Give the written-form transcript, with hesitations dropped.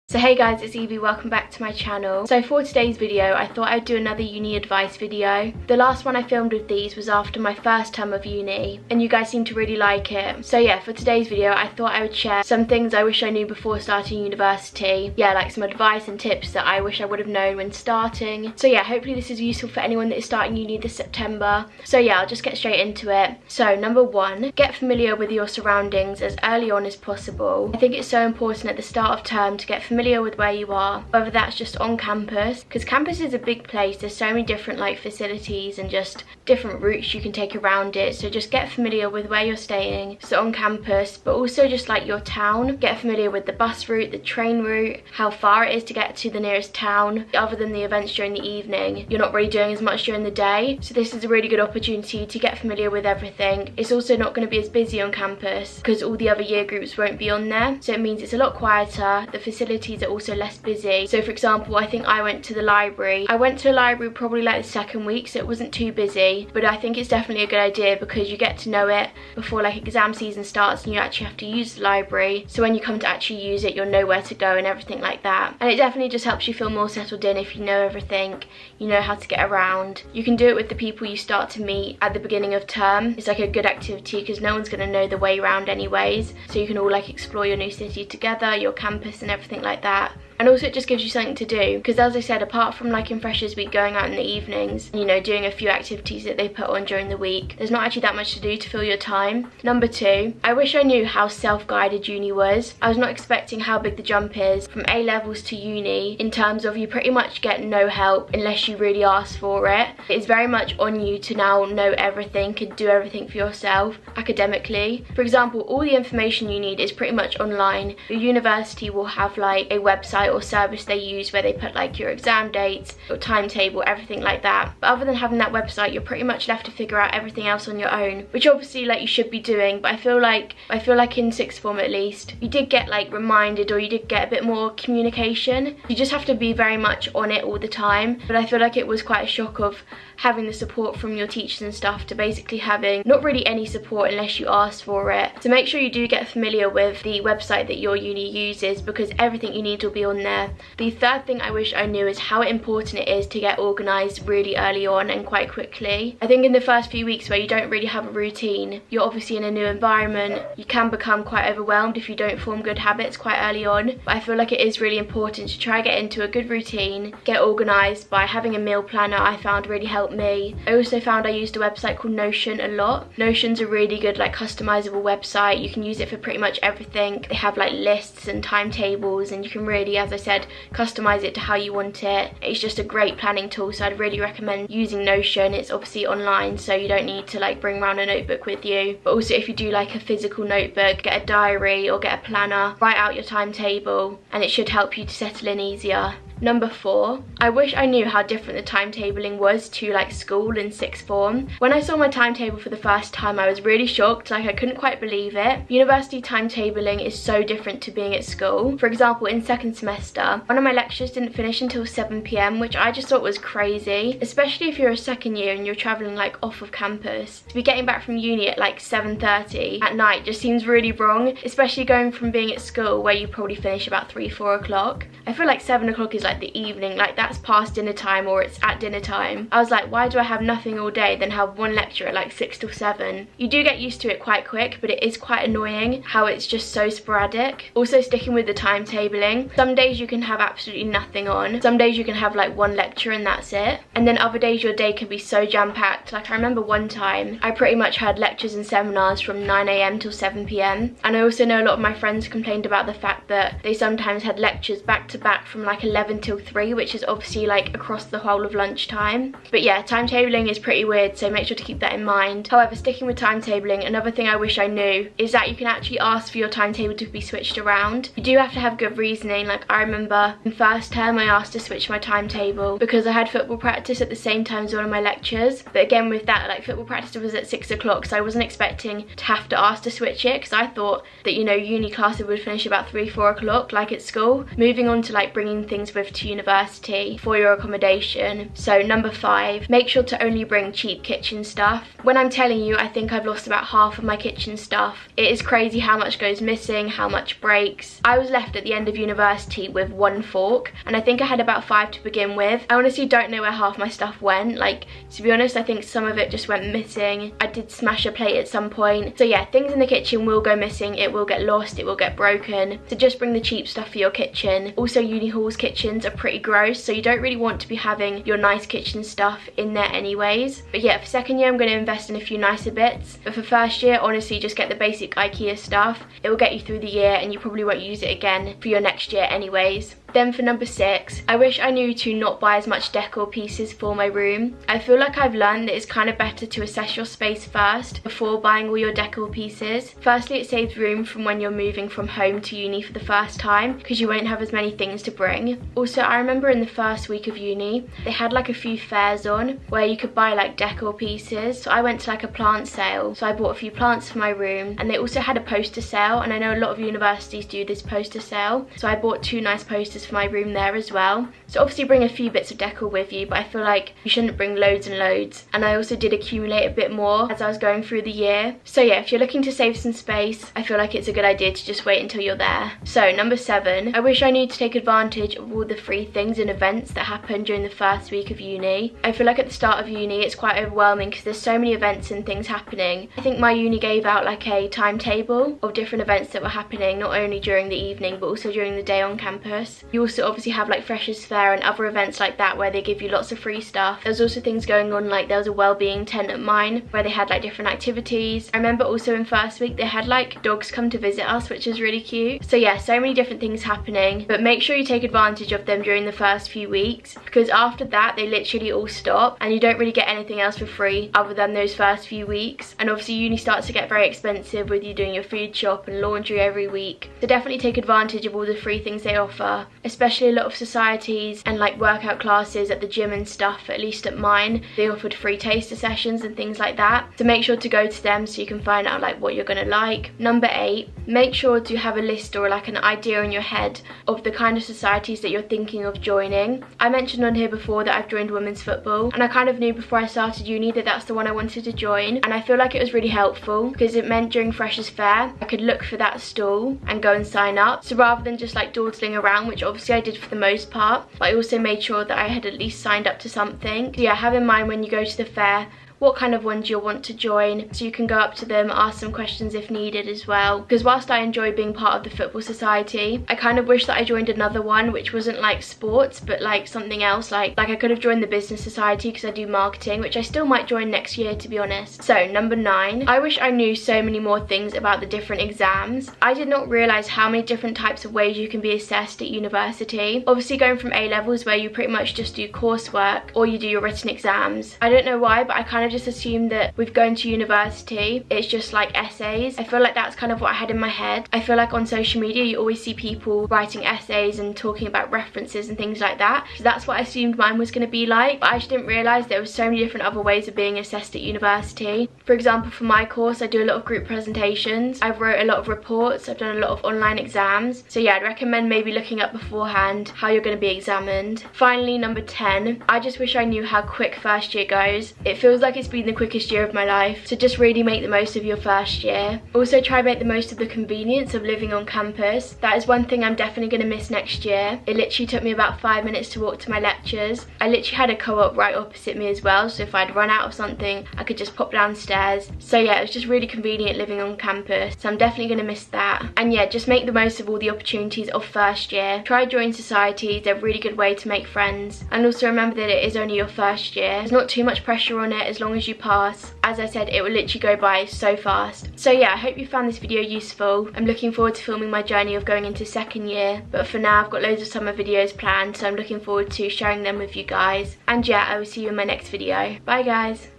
So hey guys, it's Evie, welcome back to my channel. So for today's video, I thought I'd do another uni advice video. The last one I filmed with these was after my first term of uni, and you guys seem to really like it. So yeah, for today's video, I thought I would share some things I wish I knew before starting university. Yeah, like some advice and tips that I wish I would have known when starting. So yeah, hopefully this is useful for anyone that is starting uni this September. So yeah, I'll just get straight into it. So number one, get familiar with your surroundings as early on as possible. I think it's so important at the start of term to get familiar with where you are, whether that's just on campus, because campus is a big place. There's so many different like facilities and just different routes you can take around it, so just get familiar with where you're staying, so on campus, but also just like your town. Get familiar with the bus route, the train route, how far it is to get to the nearest town. Other than the events during the evening, you're not really doing as much during the day, so this is a really good opportunity to get familiar with everything. It's also not going to be as busy on campus because all the other year groups won't be on there, so it means it's a lot quieter. The facilities are also less busy. So for example, I think I went to the library probably like the second week, so it wasn't too busy, but I think it's definitely a good idea because you get to know it before like exam season starts and you actually have to use the library, so when you come to actually use it, you'll know where to go and everything like that. And it definitely just helps you feel more settled in if you know everything, you know how to get around. You can do it with the people you start to meet at the beginning of term. It's like a good activity because no one's going to know the way around anyways, so you can all like explore your new city together, your campus and everything like that. And also it just gives you something to do, because as I said, apart from like in Freshers Week going out in the evenings, you know, doing a few activities that they put on during the week, there's not actually that much to do to fill your time. Number two, I wish I knew how self-guided uni was. I was not expecting how big the jump is from A levels to uni, in terms of you pretty much get no help unless you really ask for it. It's very much on you to now know everything and do everything for yourself academically. For example, all the information you need is pretty much online. Your university will have like a website or service they use where they put like your exam dates, your timetable, everything like that. But other than having that website, you're pretty much left to figure out everything else on your own, which obviously like you should be doing, but I feel like in sixth form at least, you did get like reminded, or you did get a bit more communication. You just have to be very much on it all the time. But I feel like it was quite a shock of having the support from your teachers and stuff to basically having not really any support unless you ask for it. So make sure you do get familiar with the website that your uni uses, because everything you need will be on there. The third thing I wish I knew is how important it is to get organised really early on and quite quickly. I think in the first few weeks where you don't really have a routine, you're obviously in a new environment, you can become quite overwhelmed if you don't form good habits quite early on. But I feel like it is really important to try get into a good routine, get organised by having a meal planner. I found really helped me. I also found I used a website called Notion a lot. Notion's a really good like customizable website. You can use it for pretty much everything. They have like lists and timetables, and you can really, as I said, customize it to how you want it. It's just a great planning tool, so I'd really recommend using Notion. It's obviously online, so you don't need to like bring around a notebook with you, but also if you do like a physical notebook, get a diary or get a planner, write out your timetable, and it should help you to settle in easier. Number four, I wish I knew how different the timetabling was to like school in sixth form. When I saw my timetable for the first time, I was really shocked, like I couldn't quite believe it. University timetabling is so different to being at school. For example, in second semester, one of my lectures didn't finish until 7 PM, which I just thought was crazy, especially if you're a second year and you're travelling like off of campus. To be getting back from uni at like 7:30 at night just seems really wrong, especially going from being at school where you probably finish about 3-4 o'clock. I feel like 7 o'clock is like the evening, like that's past dinner time or it's at dinner time. I was like, why do I have nothing all day then have one lecture at like 6 till 7? You do get used to it quite quick, but it is quite annoying how it's just so sporadic. Also sticking with the timetabling, some days you can have absolutely nothing on, some days you can have like one lecture and that's it, and then other days your day can be so jam-packed. Like I remember one time I pretty much had lectures and seminars from 9 AM till 7 PM, and I also know a lot of my friends complained about the fact that they sometimes had lectures back to back from like 11 till 3, which is obviously like across the whole of lunchtime. But yeah, timetabling is pretty weird, so make sure to keep that in mind. However, sticking with timetabling, another thing I wish I knew is that you can actually ask for your timetable to be switched around. You do have to have good reasoning. Like I remember in first term I asked to switch my timetable because I had football practice at the same time as one of my lectures. But again, with that, like football practice was at 6 o'clock, so I wasn't expecting to have to ask to switch it, because I thought that, you know, uni classes would finish about 3-4 o'clock like at school. Moving on to like bringing things with with to university for your accommodation. So number 5, make sure to only bring cheap kitchen stuff. When I'm telling you, I think I've lost about half of my kitchen stuff. It is crazy how much goes missing, how much breaks. I was left at the end of university with 1 fork, and I think I had about 5 to begin with. I honestly don't know where half my stuff went. Like, to be honest, I think some of it just went missing. I did smash a plate at some point. So yeah, things in the kitchen will go missing, it will get lost, it will get broken. So just bring the cheap stuff for your kitchen. Also, uni halls kitchens are pretty gross, so you don't really want to be having your nice kitchen stuff in there anyways. But yeah, for second year I'm going to invest in a few nicer bits, but for first year, honestly, just get the basic IKEA stuff. It will get you through the year and you probably won't use it again for your next year anyways. Then for number 6, I wish I knew to not buy as much decor pieces for my room. I feel like I've learned that it's kind of better to assess your space first before buying all your decor pieces. Firstly, it saves room from when you're moving from home to uni for the first time, because you won't have as many things to bring. Also, I remember in the first week of uni, they had like a few fairs on where you could buy like decor pieces. So I went to like a plant sale, so I bought a few plants for my room, and they also had a poster sale, and I know a lot of universities do this poster sale, so I bought 2 nice posters for my room there as well. So obviously bring a few bits of decor with you, but I feel like you shouldn't bring loads and loads. And I also did accumulate a bit more as I was going through the year. So yeah, if you're looking to save some space, I feel like it's a good idea to just wait until you're there. So number 7, I wish I knew to take advantage of all the free things and events that happen during the first week of uni. I feel like at the start of uni it's quite overwhelming because there's so many events and things happening. I think my uni gave out like a timetable of different events that were happening, not only during the evening but also during the day on campus. You also obviously have like Freshers Fair and other events like that where they give you lots of free stuff. There's also things going on, like there was a wellbeing tent at mine where they had like different activities. I remember also in first week they had like dogs come to visit us, which is really cute. So yeah, so many different things happening, but make sure you take advantage of them during the first few weeks, because after that they literally all stop and you don't really get anything else for free other than those first few weeks. And obviously uni starts to get very expensive with you doing your food shop and laundry every week. So definitely take advantage of all the free things they offer, especially a lot of societies and like workout classes at the gym and stuff. At least at mine, they offered free taster sessions and things like that, so make sure to go to them so you can find out like what you're gonna like. Number 8, make sure to have a list or like an idea in your head of the kind of societies that you're thinking of joining. I mentioned on here before that I've joined women's football, and I kind of knew before I started uni that that's the one I wanted to join, and I feel like it was really helpful because it meant during Freshers Fair I could look for that stall and go and sign up. So rather than just like dawdling around, which obviously I did for the most part, but I also made sure that I had at least signed up to something. So yeah, have in mind when you go to the fair what kind of ones you'll want to join, so you can go up to them, ask some questions if needed as well. Because whilst I enjoy being part of the football society, I kind of wish that I joined another one which wasn't like sports but like something else, like I could have joined the business society because I do marketing, which I still might join next year to be honest. So number 9, I wish I knew so many more things about the different exams. I did not realise how many different types of ways you can be assessed at university. Obviously going from A levels where you pretty much just do coursework or you do your written exams. I don't know why, but I kind of just assumed that with going to university it's just like essays. I feel like that's kind of what I had in my head. I feel like on social media you always see people writing essays and talking about references and things like that, so that's what I assumed mine was going to be like, but I just didn't realise there was so many different other ways of being assessed at university. For example, for my course I do a lot of group presentations, I've wrote a lot of reports, I've done a lot of online exams. So yeah, I'd recommend maybe looking up beforehand how you're going to be examined. Finally, number 10, I just wish I knew how quick first year goes. It feels like it's been the quickest year of my life, so just really make the most of your first year. Also try to make the most of the convenience of living on campus. That is one thing I'm definitely going to miss next year. It literally took me about 5 minutes to walk to my lectures. I literally had a co-op right opposite me as well, so if I'd run out of something I could just pop downstairs. So yeah, it was just really convenient living on campus, so I'm definitely going to miss that. And yeah, just make the most of all the opportunities of first year. Try join societies, they're a really good way to make friends, and also remember that it is only your first year. There's not too much pressure on it as long as you pass. As I said, it will literally go by so fast. So yeah, I hope you found this video useful. I'm looking forward to filming my journey of going into second year, but for now I've got loads of summer videos planned, so I'm looking forward to sharing them with you guys. And yeah, I will see you in my next video. Bye guys.